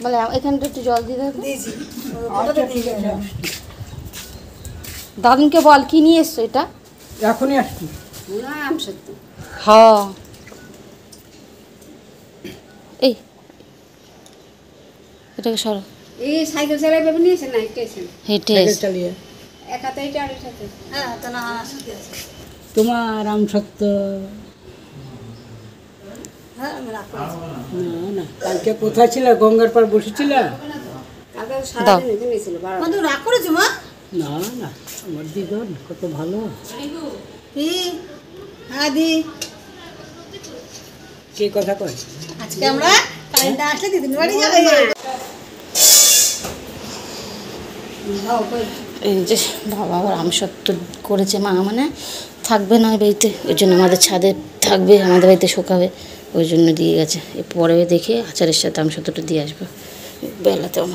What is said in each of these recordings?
বলে এখানটা একটু জল দিয়ে দেবো। দাদুনকে বল কি নিয়ে এসছো এটা? এখনই আসছি। হ্যাঁ এই এটাকে সরো। এই সাইকেল চালাই ভেবে নিয়েছে না হেঁটে চালিয়ে এক হাতে এটা আরেক হাতে। হ্যাঁ তা না তোমার আম সত্য না কালকে কোথায় ছিল? গঙ্গার পার বসেছিল? রাগ করেছো মা? না না আমার দিদন কত ভালো। হ্যাঁ দি কে কথা কয়? আজকে আমরা কারেন্টটা আসলে দিদির বাড়ি যাবে। এই যে বাবা আবার আমসত্ত্ব করেছে মা, মানে থাকবে না বাড়িতে, ওই জন্য আমাদের ছাদে থাকবে, আমাদের বাড়িতে শোকাবে, ওই জন্য দিয়ে গেছে। পরে দেখে আচারের সাথে আমসত্ত্বটা দিয়ে আসবে বেলাতেও।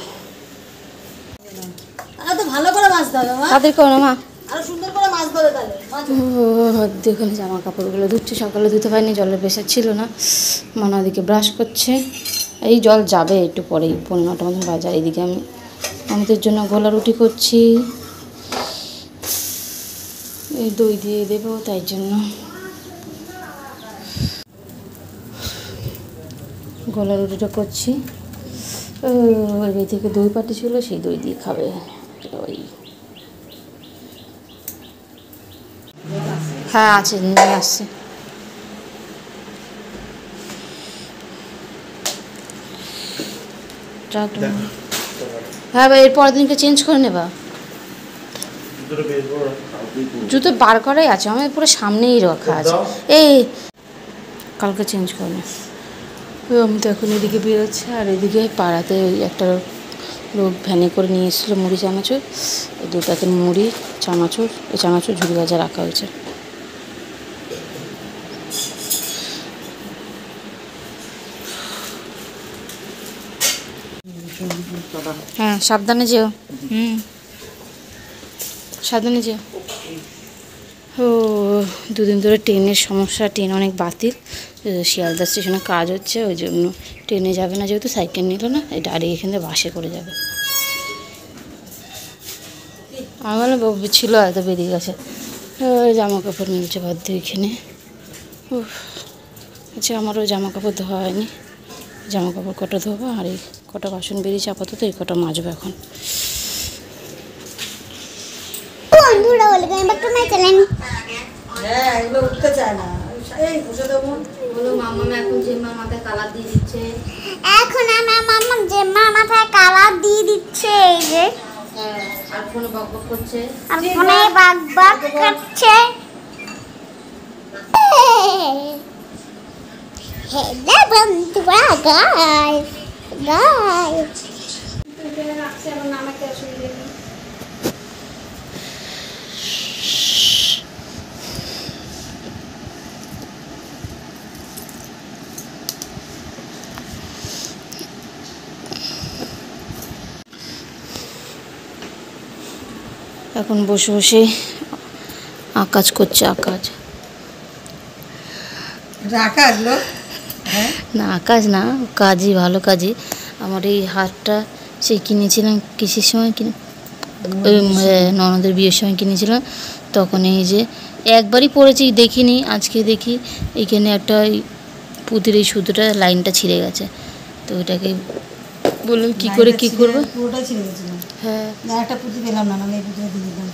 তো ভালো করে মাছ ধরবে মা। তাদের করো না মা, আরো সুন্দর করে মাছ ধরে তাহলে। দেখুন জামা কাপড়গুলো ধুচ্ছে, সকালে ধুতে পারিনি, জলের প্রেশার ছিল না। মনে ওদিকে ব্রাশ করছে, এই জল যাবে একটু পরেই, 9:30 মতন বাজার। এদিকে আমি আমাদের জন্য গোলা রুটি করছি, এই দই দিয়ে দেবো, তাই জন্য গোলা রুটিটা করছি। ওই থেকে দই পাটি ছিল, সেই দই দিয়ে খাবে ওই। হ্যাঁ আছে, নিয়ে আসছে। হ্যাঁ ভাই, এরপর দিনকে চেঞ্জ করে নেবা। জুতো বার করাই আছে, আমার পুরো সামনেই রাখা আছে। এই কালকে চেঞ্জ করে। আমি তো এখন এদিকে বেরোচ্ছে, আর এদিকে পাড়াতে ওই একটা লোক ভ্যানে করে নিয়ে এসেছিলো মুড়ি চানাচুর, এই 2 প্যাকেট মুড়ি চানাচুর, এই চানাচুর ঝুড়ি ভাজা রাখা হয়েছে। হ্যাঁ সাবধানে যেও, সাবধানে যেও। ও 2 দিন ধরে ট্রেনের সমস্যা, ট্রেন অনেক বাতিল, শিয়ালদা স্টেশনে কাজ হচ্ছে, ওই জন্য ট্রেনে যাবে না, যেহেতু সাইকেল নিল না, এই ডাইরেক্ট এখান থেকে বাসে করে যাবে। আমার ছিল হয়তো বেরিয়ে গেছে। জামা কাপড় মিলছে বাধ্য এখানে। আচ্ছা আমারও জামা কাপড় ধোয়া হয়নি, জামা কাপড় কটা ধোবো, আর এই কটা বাসন বেরিয়েছে আপাতত, এই কটা মাজবো এখন। উঠতে চায় না, এই বসে দেবো। বলো মাম্মা এখন জেম্মার মাথায় কালার দিয়ে দিচ্ছে। এখন আমার মাম্মা জেম্মা মাথায় কালার দিয়ে দিচ্ছে। এই যে আর ফোনে বক বক করছে, আর ফোনে বাক বাক করছে। হ্যালো বন্ধুরা, গাইস গাইস রাখছে এখন আমাকে অসুবিধা নেই। এখন বসে বসে আকাজ করছে। আকাজ না, আকাশ না, কাজই, ভালো কাজই। আমার এই হারটা সেই কিনেছিলাম কিসের সময় কিনে, ওই ননদের বিয়ের সময় কিনেছিলাম, তখন এই যে একবারই পরেছি, দেখিনি, আজকে দেখি এইখানে একটা পুঁতির এই সুতোটা লাইনটা ছিঁড়ে গেছে, তো ওইটাকে বললাম কী করে কী করবো। পুরোটাই ছিঁড়ে গেছিল। হ্যাঁ একটা পুঁতি পেলাম না, এই পুঁতিটা দিয়ে দিলাম।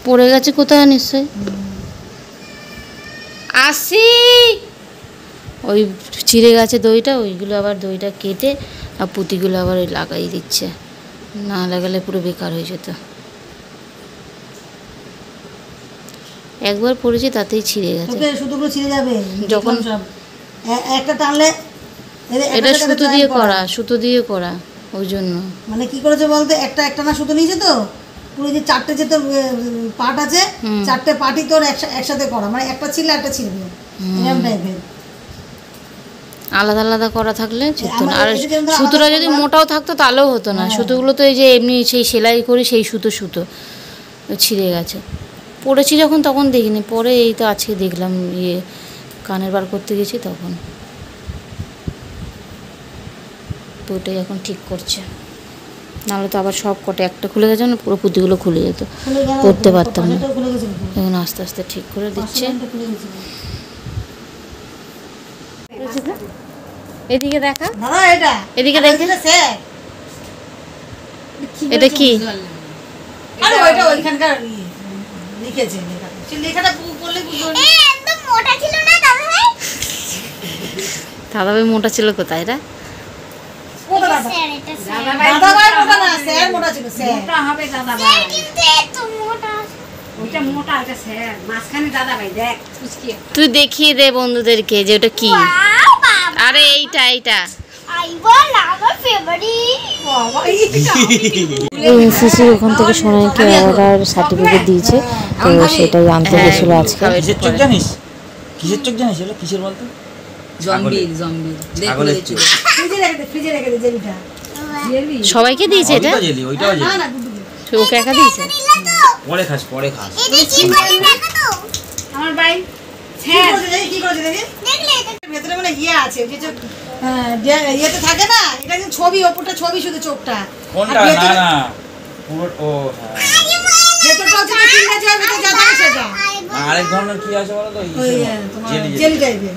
পড়ে গেছে কোথায় নিশ্চয়ই। আসি ওই ছিঁড়ে গেছে দইটা, ওইগুলো আবার দইটা কেটে আর পুঁতিগুলো আবার ওই লাগাই দিচ্ছে, না লাগালে পুরো বেকার হয়ে যেত। একবার পড়েছি তাতেই ছিঁড়ে গেছে। সুতোগুলো ছিঁড়ে যাবে যখন একটা টানলে। এটা সুতো দিয়ে করা, সুতো দিয়ে করা, ওই জন্য। মানে কি করেছে বলতে, একটা না সুতো নিয়েছে তো, পুরো যে 4টে যে তোর পার্ট আছে, 4টে পার্টই তোর একসাথে করা, মানে একটা ছিঁড়লে একটা ছিঁড়বে, এরকম টাইপের। আলাদা আলাদা করা থাকলে যেত না। আর সুতোটা যদি মোটাও থাকতো তাহলেও হতো না। সুতোগুলো তো এই যে এমনি সেই সেলাই করি সেই সুতো ছিঁড়ে গেছে। পড়েছি যখন তখন দেখিনি, পরে এই তো আজকে দেখলাম, কানের বার করতে গেছি তখন। তো ওটাই এখন ঠিক করছে, নাহলে তো আবার সব কটা একটা খুলে গেছে না, পুরো পুঁতিগুলো খুলে যেত, পড়তে পারতাম না। এখন আস্তে আস্তে ঠিক করে দিচ্ছে। এদিকে দেখা, দাদা এটা এদিকে দেখে, এটা কি? আরে ওইটা ওইখানকার লিখেছে, লেখাটা পড়লে বুঝতে একদম মোটা ছিল না দাদা ভাই? দাদা ভাই মোটা ছিল কোথায় রে? স্যার এটা স্যার দাদা ভাই মোটা না, স্যার মোটা ছিল, স্যার মোটা হবে দাদা ভাই, স্যার কিন্তু এত মোটা। ওইটা মোটা, ওইটা স্যার, মাঝখানে দাদা ভাই দেখ কুচকি। তুই দেখিয়ে দে বন্ধুদেরকে যে ওটা কি। ওয়াও বাবা, আরে এইটা এইটা আই বল আমার ফেভারিট। এই এসএসসি ওখান থেকে সোনাইকে অর্ডার সার্টিফিকেট দিয়েছে, তো সেটাই আনতে গেছিল আজকে। কিসের চোখ জানিস? কিসের চোখ জানিস? এগুলো কিসের বলতো? জম্বির ছাগলের চোখ। ফ্রিজে রেখে দে জেলিটা। সবাইকে দিয়েছে এটা? ওইটা জেলি, ওইটাও জেলি। না না গুড্ডু দে। ওকে একা দিয়েছে? পরে খাস, পরে খাস। এটা কি করে দেখো তো? আমার ভাই কি করেছে দেখি, কি করেছে দেখি। দেখলে এটা ভেতরে মানে ইয়ে আছে, যে চোখ ইয়েতে থাকে না, এটা কিন্তু ছবি, ওপরটা ছবি শুধু চোখটা। কোনটা? আর না ভেতরে- না পুরো ও হ্যাঁ। ভেতরটা হচ্ছে তো সিগনেচার, ভেতরে যা থাকে সেটা। আরেক ধরনের কি আছে বলো তো? ওই তোমার জেলি জেলি টাইপের।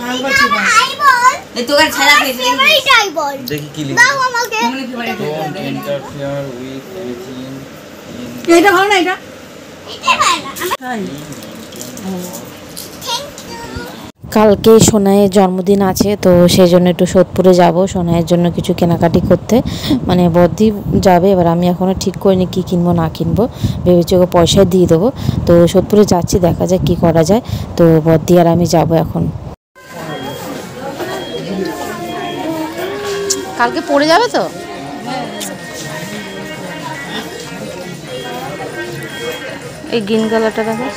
আলবা ঠিক আছে। আই বল এই তোর ছাড়া খেয়েছে ফেভারিট আই বল। দেখি কি লিখে। দাও আমাকে। Don't interfere with anything in এটা ভালো না এটা? এটা ভালো না। তাই কালকে সোনাইয়ের জন্মদিন আছে, তো সেই জন্য একটু সোদপুরে যাব সোনাইয়ের জন্য কিছু কেনাকাটি করতে। মানে বদ্দি যাবে, এবার আমি এখনও ঠিক করিনি কী কিনবো না কিনবো, ভেবেছি ওকে পয়সা দিয়ে দেবো। তো সোদপুরে যাচ্ছি, দেখা যাক কী করা যায়। তো বদ্দি আর আমি যাব এখন। কালকে পড়ে যাবে তো? এই গ্রিন কালারটা দেখো।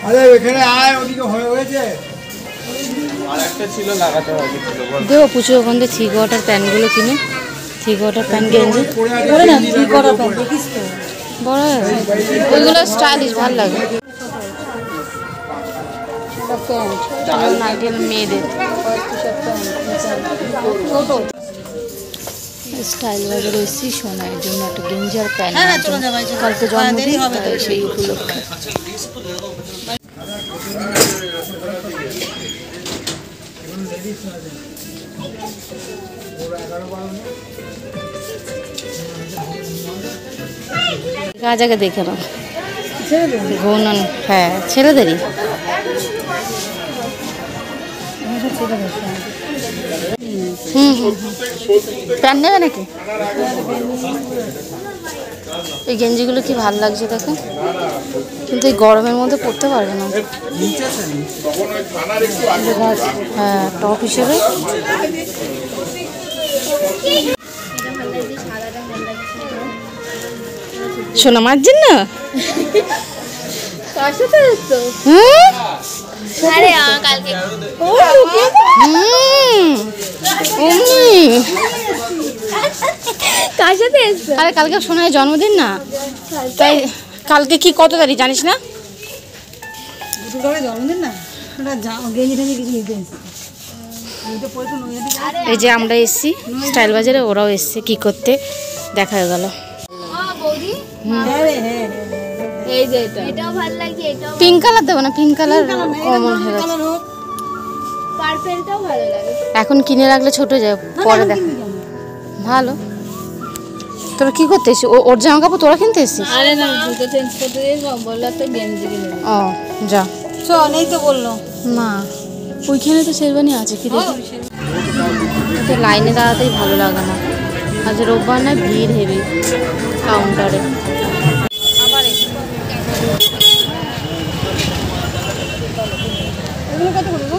আরে এখানে আয়, ওদিকে হয়েছে আর একটা ছিল লাগাতে হবে ছিল বল। দেখো পুজো ওখান থেকে থ্রি কোয়ার্টার প্যান্টগুলো কিনে, থ্রি কোয়ার্টার প্যান্ট গেঞ্জি করে না, কি করা প্যান্ট দেখিস তো। বড় হয়েছে, ওইগুলো স্টাইলিশ ভালো লাগে। নাইটেল মেয়েদের স্টাইল বাজারে এসেছি সোনাইয়ের জন্য একটা গেঞ্জি আর প্যান্ট। হ্যাঁ, চলে যাবে, চলে কালকে যাবে। হ্যাঁ, দেরি জন্মদিন, হবে তো। তাই সেই উপলক্ষে। কাজ আগে দেখে নাও। গৌনন, হ্যাঁ ছেলেদেরই। হুম হুম, প্যান্ট নেবে নাকি? এই গেঞ্জিগুলো কি ভালো লাগছে দেখো, কিন্তু এই গরমের মধ্যে পরতে পারবে না। হ্যাঁ টপ হিসেবে সোনামার জন্য। আরে কালকে কার সাথে এসছো? আরে কালকে সোনার জন্মদিন না, তাই কালকে কি কত তারিখ জানিস না? দুটো করে জন্মদিন না, ওটা গেঞ্জি টেঞ্জি কিছু নিতে এসেছি। এইটা পরে তো নইয়া দিকে এই যে আমরা এসছি স্টাইল বাজারে, ওরাও এসছে কি করতে, দেখা হয়ে গেল। বৌদি হ্যাঁ রে, হ্যাঁ এই যে এটাও ভালো লাগছে, এটাও পিঙ্ক কালার দেবো না? পিঙ্ক কালার কমন হয়ে গেছে। কালার হোক। পার্পেলটাও ভালো লাগে। এখন কিনে রাখলে ছোট যায়, পরে দেখ। ভালো, তোরা কি করতে এসছিস? ওর জামা কাপড় তোরা কিনতে এসছিস? আরে না, জুতো চেঞ্জ করতে দিয়ে বললো একটা গেঞ্জি কিনে দিই। ও যা। চল, এই তো বললো। না ওইখানে তো শেরবানি আছে, কি দেখি তো লাইনে দাঁড়াতেই ভালো লাগে না। আজ রোববার না, ভিড় হেভি কাউন্টারে। আবার এগুলো কত করে গো?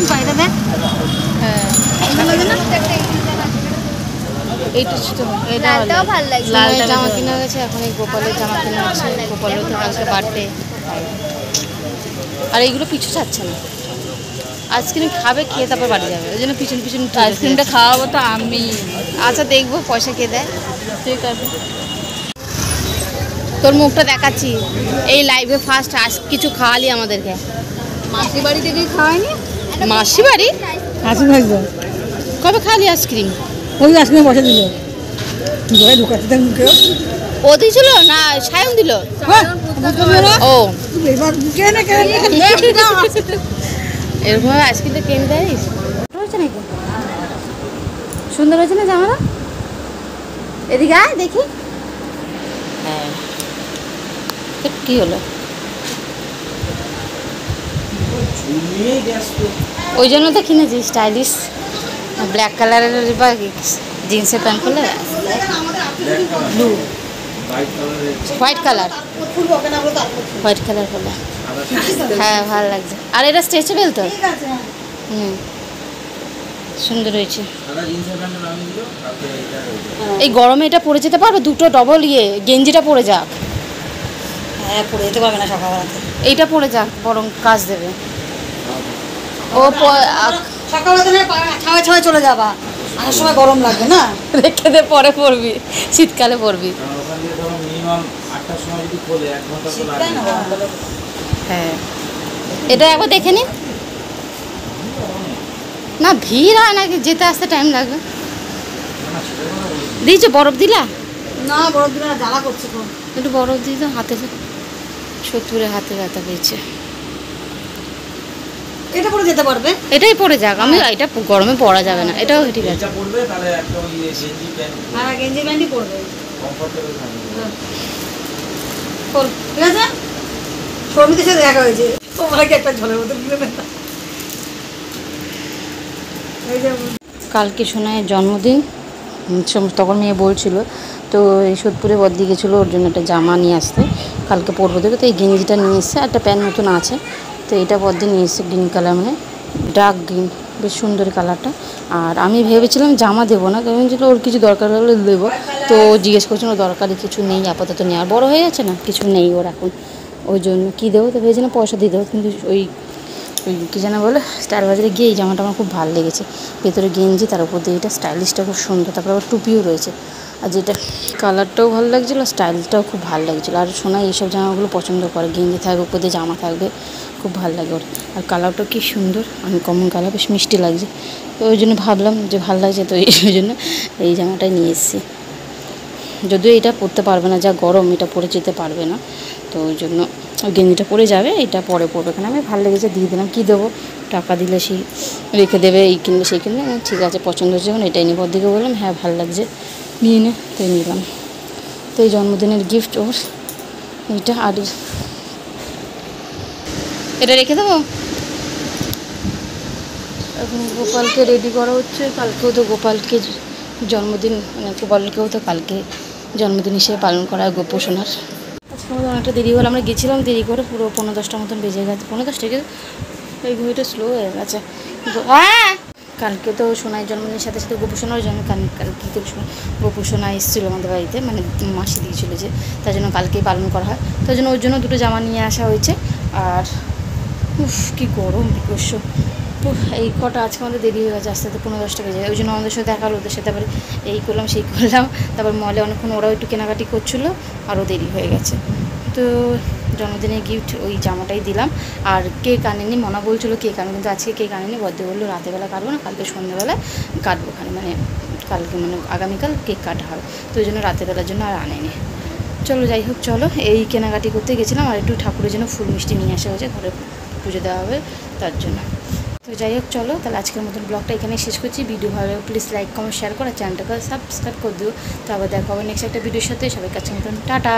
বাইরে দেখ। হ্যাঁ এইটা ছোটো, এটা লালটাও ভালো লাগছে। লাল জামা কিনা গেছে, এখন এই গোপালের জামা কিনা হচ্ছে। গোপালের তো কালকে বার্থডে, আর এইগুলো পিছু ছাড়ছে না। আইসক্রিম খাবে, খেয়ে তারপর বাড়ি যাবে, ওই জন্য পিছন পিছন। আইসক্রিমটা খাওয়াবো তো আমি। আচ্ছা দেখবো পয়সা কে দেয়। ঠিক আছে তোর মুখটা দেখাচ্ছি এই লাইভে ফার্স্ট আজ কিছু খাওয়ালি আমাদেরকে। মাসি বাড়ি থেকেই খাওয়াইনি। মাসি বাড়ি আইসক্রিম খাইছো? কবে খাওয়ালি আইসক্রিম? ওই আইসক্রিম বসে দিল ঘরে ঢুকাতে মুখে ও দিয়েছিল না সায়ন দিল? ও এবার মুখে না এরকম আইসক্রিমটা কিনে দেয় হয়েছে নাকি? সুন্দর হয়েছে না জামাটা? এদিকে আয় দেখি। হ্যাঁ কি হলো? ওই জন্য তো কিনেছি স্টাইলিশ ব্ল্যাক কালারের বা জিন্সের প্যান্ট করলে blue white colour white colour করলে হ্যাঁ ভালো লাগছে। আর এটা স্ট্রেচেবল তো? হুম সুন্দর হয়েছে। এই গরমে এটা পরে যেতে পারবে? দুটো ডবল গেঞ্জিটা পরে যাক। হ্যাঁ পরে যেতে পারবে না সকালবেলাতে। এইটা পরে যাক বরং কাজ দেবে। ও সকালবেলাতে ছাওয়ায় ছাওয়ায় চলে যাবা, আসার সময় গরম লাগবে না। রেখে দে পরে পরবি, শীতকালে পরবি। হ্যাঁ এটা একবার দেখে নিন না, ভিড় হয় নাকি? যেতে আসতে টাইম লাগবে। দিয়েছো বরফ দিলা? না বরফ দিলে জ্বালা করছে তো। একটু বরফ দিয়ে তো হাতে, সত্যুরে হাতে ব্যথা পেয়েছে। এটা পরে যেতে পারবে? এটাই পরে যাক। আমি এটা গরমে পরা যাবে না, এটাও ঠিক আছে। হ্যাঁ গেঞ্জি প্যান্টই পরবে। ঠিক আছে সমিতির সাথে দেখা হয়েছে, তোমাকে একটা ঝোলের মতো দিলে না। কালকে সোনাইয়ের জন্মদিন, তখন মেয়ে বলছিল তো এই সোদপুরে বদ্দি গেছিলো ওর জন্য একটা জামা নিয়ে আসতে, কালকে পরবো দেখো। তো এই গেঞ্জিটা নিয়ে এসছে, একটা প্যান্ট মতন আছে, তো এটা বদ্দি নিয়ে এসছে গ্রিন কালার, মানে ডার্ক গ্রিন, বেশ সুন্দর কালারটা। আর আমি ভেবেছিলাম জামা দেবো না, কারণ ছিল ওর কিছু দরকার হলে দেবো। তো জিজ্ঞেস করছেন ও দরকারি কিছু নেই আপাতত, নেওয়ার বড়ো হয়ে যাচ্ছে না, কিছু নেই ওর এখন, ওই জন্য কী দেবো। তো ভেবেছিলাম পয়সা দিয়ে দেবো, কিন্তু ওই কী যেন বলে স্টাইল বাজারে গিয়ে এই জামাটা আমার খুব ভালো লেগেছে। ভেতরে গেঞ্জি, তার উপর দিয়ে এটা স্টাইলিশটা খুব সুন্দর, তারপরে আবার টুপিও রয়েছে। আর যেটা কালারটাও ভালো লাগছিলো, স্টাইলটাও খুব ভালো লাগছিলো। আর সোনা এইসব জামাগুলো পছন্দ করে, গেঞ্জি থাকবে উপর দিয়ে জামা থাকবে, খুব ভালো লাগে ওর। আর কালারটাও কি সুন্দর, আমি কমন কালার, বেশ মিষ্টি লাগছে। তো ওই জন্য ভাবলাম যে ভালো লাগছে, তো এই জন্য এই জামাটাই নিয়ে এসেছি। যদিও এটা পরতে পারবে না, যা গরম এটা পরে যেতে পারবে না, তো ওই জন্য ওই গেঞ্জিটা পরে যাবে, এটা পরে পরবে। এখানে আমি ভালো লেগেছে, দিয়ে দিলাম। কী দেবো, টাকা দিলে সেই রেখে দেবে, এই কিনবে সেই কিনবে, ঠিক আছে পছন্দ হচ্ছে যখন এটাই নিব। ওর দিকে বললাম হ্যাঁ ভালো লাগছে, নিয়ে নে, তাই নিলাম। তো এই জন্মদিনের গিফট ওর এইটা। আর এটা রেখে দেবো। এখন গোপালকে রেডি করা হচ্ছে, কালকেও তো গোপালকে জন্মদিন, মানে গোপালকেও তো কালকে জন্মদিন হিসেবে পালন করা হয় গোপোষণার। আজকে আমাদের অনেকটা দেরি হলো, আমরা গেছিলাম দেরি করে, পুরো 9-10টার মতন বেজে গেছে, 9-10 থেকে এই ঘড়িটা স্লো হয়ে গেছে। হ্যাঁ কালকে তো সোনার জন্মদিনের সাথে সাথে গোপোষণার জন্য কালকে তো গোপোষণা এসেছিলো আমাদের বাড়িতে, মানে মাসি দিয়েছিলো যে, তার জন্য কালকেই পালন করা হয়। তার জন্য ওর জন্য দুটো জামা নিয়ে আসা হয়েছে। আর কী গরম বিকস্য, এই কটা আজকে আমাদের দেরি হয়ে গেছে, আস্তে আস্তে 15-10টা বেজে যায়। ওই জন্য আমাদের সাথে দেখা হলো, ওদের সাথে আবার এই করলাম সেই করলাম, তারপর মলে অনেকক্ষণ ওরাও একটু কেনাকাটি করছিলো, আরও দেরি হয়ে গেছে। তো জন্মদিনের গিফট ওই জামাটাই দিলাম। আর কেক আনেনি, মনা বলছিলো কেক আনো, কিন্তু আজকে কেক আনেনি, বদ্দে বললো রাতেরবেলা কাটবো না, কালকে সন্ধ্যেবেলা কাটবো, ওখানে মানে কালকে মানে আগামীকাল কেক কাটা হবে, তো ওই জন্য রাতেরবেলার জন্য আর আনেনি। চলো যাই হোক, চলো এই কেনাকাটি করতে গেছিলাম, আর একটু ঠাকুরের জন্য ফুল মিষ্টি নিয়ে আসা হয়েছে, ঘরে পুজো দেওয়া হবে তার জন্য। তো যাই হোক চলো, তাহলে আজকের মতন ব্লগটা এখানে শেষ করছি। ভিডিও ভালো লাগলে প্লিজ লাইক কমেন্ট শেয়ার করো, চ্যানেলটাকে সাবস্ক্রাইব করে দিও। তো আবার দেখা হবে নেক্সট একটা ভিডিওর সাথে। সবাই কাছে মতন টাটা।